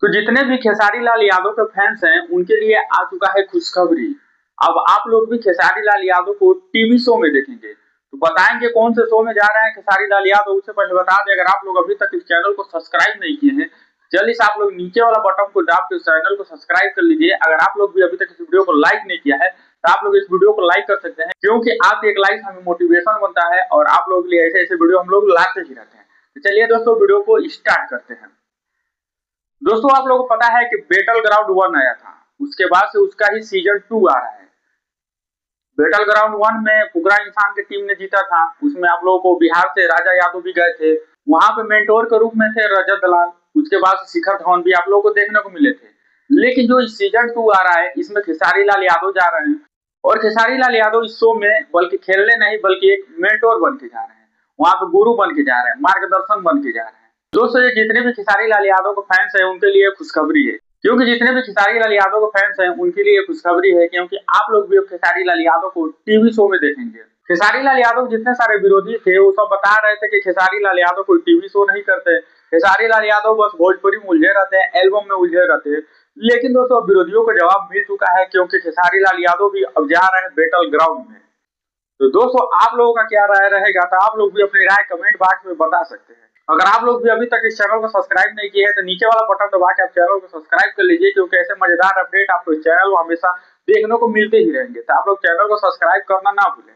तो जितने भी खेसारी लाल यादव के फैंस हैं उनके लिए आ चुका है खुशखबरी। अब आप लोग भी खेसारी लाल यादव को टीवी शो में देखेंगे। तो बताएंगे कौन से शो में जा रहे हैं खेसारी लाल यादव। उससे पहले बता दें, अगर आप लोग अभी तक इस चैनल को सब्सक्राइब नहीं किए हैं, जल्दी से आप लोग नीचे वाला बटन को दाब के इस चैनल को सब्सक्राइब कर लीजिए। अगर आप लोग भी अभी तक इस वीडियो को लाइक नहीं किया है तो आप लोग इस वीडियो को लाइक कर सकते हैं, क्योंकि आपके एक लाइक हमें मोटिवेशन बनता है और आप लोग के लिए ऐसे ऐसे वीडियो हम लोग लाते ही रहते हैं। तो चलिए दोस्तों, वीडियो को स्टार्ट करते हैं। दोस्तों, आप लोगों को पता है कि बैटल ग्राउंड 1 आया था, उसके बाद से उसका ही सीजन 2 आ रहा है। बैटल ग्राउंड 1 में फुकरा इंसान की टीम ने जीता था। उसमें आप लोगों को बिहार से राजा यादव भी गए थे, वहां पे मेंटोर के रूप में थे रजत दलाल। उसके बाद शिखर धवन भी आप लोगों को देखने को मिले थे। लेकिन जो सीजन 2 आ रहा है, इसमें खेसारी लाल यादव जा रहे हैं और खेसारी लाल यादव इस शो में बल्कि खेलने नहीं बल्कि एक मेंटोर बन के जा रहे हैं। वहां पे गुरु बन के जा रहे हैं, मार्गदर्शन बन के जा रहे हैं। दोस्तों, ये जितने भी खेसारी लाल यादव के फैंस हैं उनके लिए खुशखबरी है, क्योंकि जितने भी खेसारी लाल यादव के फैंस हैं उनके लिए खुशखबरी है, क्योंकि आप लोग भी अब खेसारी लाल यादव को टीवी शो में देखेंगे। खेसारी लाल यादव जितने सारे विरोधी थे वो सब बता रहे थे कि खेसारी लाल यादव कोई टीवी शो नहीं करते, खेसारी लाल यादव बस भोजपुरी में उलझे रहते हैं, एल्बम में उलझे रहते हैं। लेकिन दोस्तों, विरोधियों को जवाब मिल चुका है, क्योंकि खेसारी लाल यादव भी अब जा रहे हैं बैटल ग्राउंड में। तो दोस्तों, आप लोगों का क्या राय रहेगा, तो आप लोग भी अपनी राय कमेंट बॉक्स में बता सकते हैं। अगर आप लोग भी अभी तक इस चैनल को सब्सक्राइब नहीं किए हैं तो नीचे वाला बटन दबा के आप चैनल को सब्सक्राइब कर लीजिए, क्योंकि ऐसे मजेदार अपडेट आपको इस चैनल को हमेशा देखने को मिलते ही रहेंगे। तो आप लोग चैनल को सब्सक्राइब करना ना भूलें।